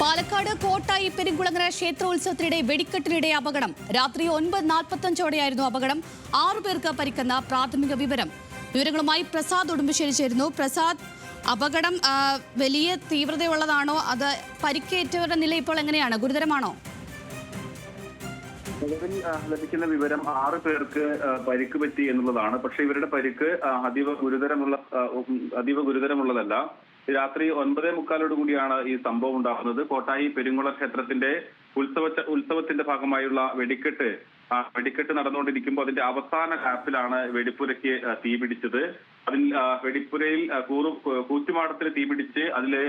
പാലക്കാട് കോട്ടായി പെരുങ്കുളങ്ങര ക്ഷേത്രോത്സവത്തിനിടെ വെടിക്കെട്ടിനിടെ അപകടം. രാത്രി 9:45 അപകടം. 6 പേർക്ക് പരിക്കെന്ന പ്രാഥമിക വിവരം. വിവരങ്ങളുമായി പ്രസാദ് ഉടുമ്പശ്ശേരി ചേരുന്നു. പ്രസാദ്, അപകടം വലിയ തീവ്രതയുള്ളതാണോ? അത് പരിക്കേറ്റവരുടെ നില ഇപ്പോൾ എങ്ങനെയാണ്? ഗുരുതരമാണോ? നിലവിൽ ലഭിക്കുന്ന വിവരം 6 പേർക്ക് പരിക്ക് പറ്റി എന്നുള്ളതാണ്. പക്ഷേ ഇവരുടെ പരിക്ക് അതീവ ഗുരുതരമുള്ളതല്ല. രാത്രി 9:45 കൂടിയാണ് ഈ സംഭവം ഉണ്ടാകുന്നത്. കോട്ടായി പെരുങ്കുള ക്ഷേത്രത്തിന്റെ ഉത്സവത്തിന്റെ ഭാഗമായുള്ള വെടിക്കെട്ട് നടന്നുകൊണ്ടിരിക്കുമ്പോൾ അതിന്റെ അവസാന ലാപ്പിലാണ് വെടിപ്പുരയ്ക്ക് തീപിടിച്ചത്. അതിൽ വെടിപ്പുരയിൽ കൂറ്റുമാടത്തിന് തീപിടിച്ച് അതിലെ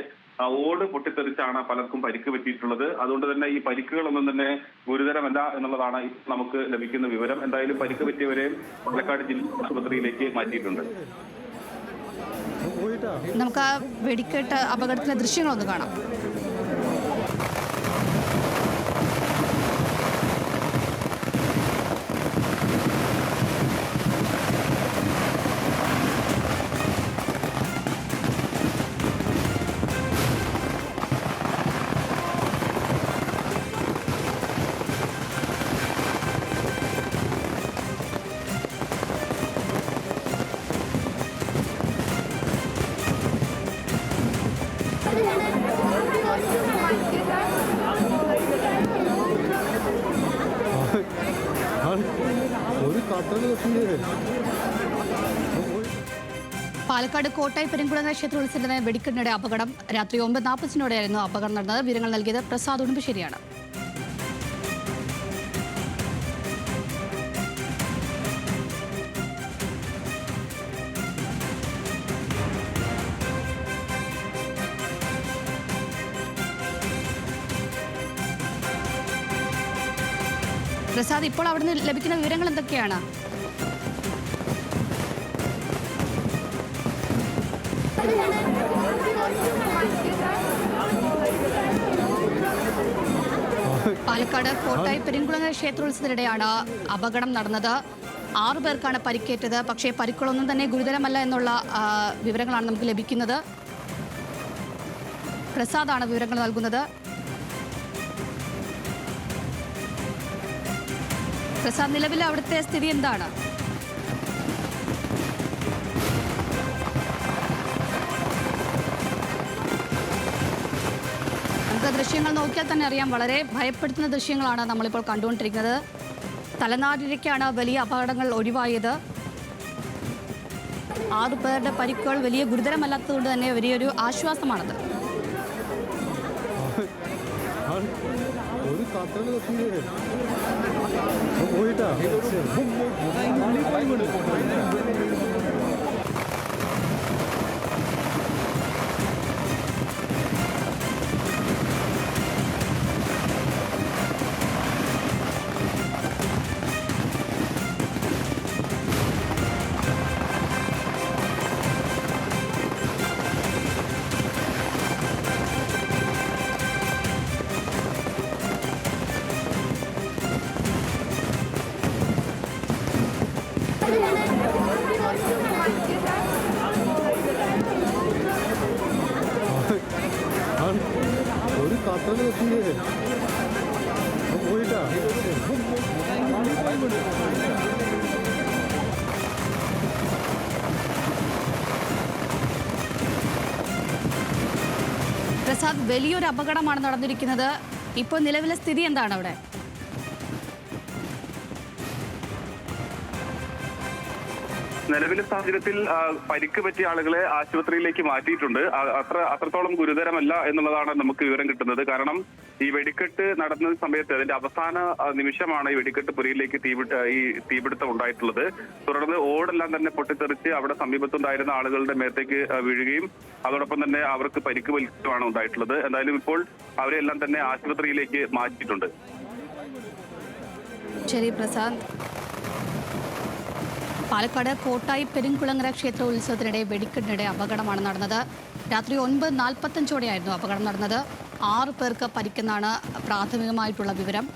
ഓട് പൊട്ടിത്തെറിച്ചാണ് പലർക്കും പരിക്ക് പറ്റിയിട്ടുള്ളത്. അതുകൊണ്ട് തന്നെ ഈ പരിക്കുകളൊന്നും തന്നെ ഗുരുതരമല്ല എന്നുള്ളതാണ് നമുക്ക് ലഭിക്കുന്ന വിവരം. എന്തായാലും പരിക്ക് പറ്റിയവരെ പാലക്കാട് ജില്ലാ ആശുപത്രിയിലേക്ക് മാറ്റിയിട്ടുണ്ട്. നമുക്ക് ആ വെടിക്കെട്ട് അപകടത്തിലെ ദൃശ്യങ്ങളൊന്ന് കാണാം. പാലക്കാട് കോട്ടായി പെരുങ്കുളങ്ങര ക്ഷേത്രോത്സവത്തിനിടെ വെടിക്കെട്ടിനിടെ അപകടം. രാത്രി 9:45 അപകടം നടന്നത്. വിവരങ്ങൾ നൽകിയത് പ്രസാദ് ഉടുമ്പശ്ശേരിയാണ്. പ്രസാദ്, ഇപ്പോൾ അവിടുന്ന് ലഭിക്കുന്ന വിവരങ്ങൾ എന്തൊക്കെയാണ്? പാലക്കാട് കോട്ടായി പെരുങ്കുളങ്ങര ക്ഷേത്രോത്സവത്തിനിടെയാണ് അപകടം നടന്നത്. 6 പേർക്കാണ് പരിക്കേറ്റത്. പക്ഷേ പരിക്കുകളൊന്നും തന്നെ ഗുരുതരമല്ല എന്നുള്ള വിവരങ്ങളാണ് നമുക്ക് ലഭിക്കുന്നത്. പ്രസാദാണ് വിവരങ്ങൾ നൽകുന്നത്. പ്രസാദ്, നിലവിൽ അവിടുത്തെ സ്ഥിതി എന്താണ്? നമുക്ക് ദൃശ്യങ്ങൾ നോക്കിയാൽ തന്നെ അറിയാം, വളരെ ഭയപ്പെടുത്തുന്ന ദൃശ്യങ്ങളാണ് നമ്മളിപ്പോൾ കണ്ടുകൊണ്ടിരിക്കുന്നത്. തലനാരിഴയ്ക്കാണ് വലിയ അപകടങ്ങൾ ഒഴിവായത്. 6 പേരുടെ പരിക്കുകൾ വലിയ ഗുരുതരമല്ലാത്തതുകൊണ്ട് തന്നെ വലിയൊരു ആശ്വാസമാണത്. പ്രസാദ്, വലിയൊരു അപകടമാണ് നടന്നിരിക്കുന്നത്. ഇപ്പോൾ നിലവിലെ സ്ഥിതി എന്താണ് അവിടെ? നിലവിലെ സാഹചര്യത്തിൽ പരിക്ക് പറ്റിയ ആളുകളെ ആശുപത്രിയിലേക്ക് മാറ്റിയിട്ടുണ്ട്. അത്രത്തോളം ഗുരുതരമല്ല എന്നുള്ളതാണ് നമുക്ക് വിവരം കിട്ടുന്നത്. കാരണം ഈ വെടിക്കെട്ട് നടന്ന സമയത്ത് അതിന്റെ അവസാന നിമിഷമാണ് ഈ വെടിക്കെട്ട് പുരയിലേക്ക് തീപിടുത്തം ഉണ്ടായിട്ടുള്ളത്. തുടർന്ന് ഓടെല്ലാം തന്നെ പൊട്ടിത്തെറിച്ച് അവിടെ സമീപത്തുണ്ടായിരുന്ന ആളുകളുടെ മേത്തേക്ക് വീഴുകയും അതോടൊപ്പം തന്നെ അവർക്ക് പരിക്ക് വലിക്കുകയാണ് ഉണ്ടായിട്ടുള്ളത്. എന്തായാലും ഇപ്പോൾ അവരെല്ലാം തന്നെ ആശുപത്രിയിലേക്ക് മാറ്റിയിട്ടുണ്ട്. ശരി പ്രസാദ്. പാലക്കാട് കോട്ടായി പെരുങ്കുളങ്ങര ക്ഷേത്രോത്സവത്തിനിടെ വെടിക്കെട്ടിനിടെ അപകടമാണ് നടന്നത്. രാത്രി 9:45 അപകടം നടന്നത്. 6 പേർക്ക് പരിക്കെന്നാണ് പ്രാഥമികമായിട്ടുള്ള വിവരം.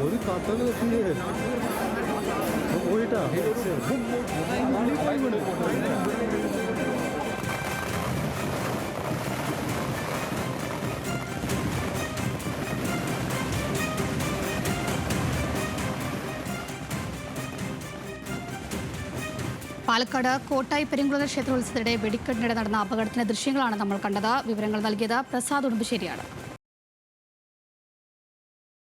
ഒരു കട്ടല് കെട്ടിയേ പോയിട്ടാ പാലക്കാട് കോട്ടായി പെരുങ്കുളങ്ങര ക്ഷേത്രോത്സവത്തിനിടെ വെടിക്കെട്ടിനിടെ നടന്ന അപകടത്തിന്റെ ദൃശ്യങ്ങളാണ് നമ്മൾ കണ്ടത്. വിവരങ്ങൾ നൽകിയത് പ്രസാദ് ഉടുമ്പശ്ശേരിയാണ്.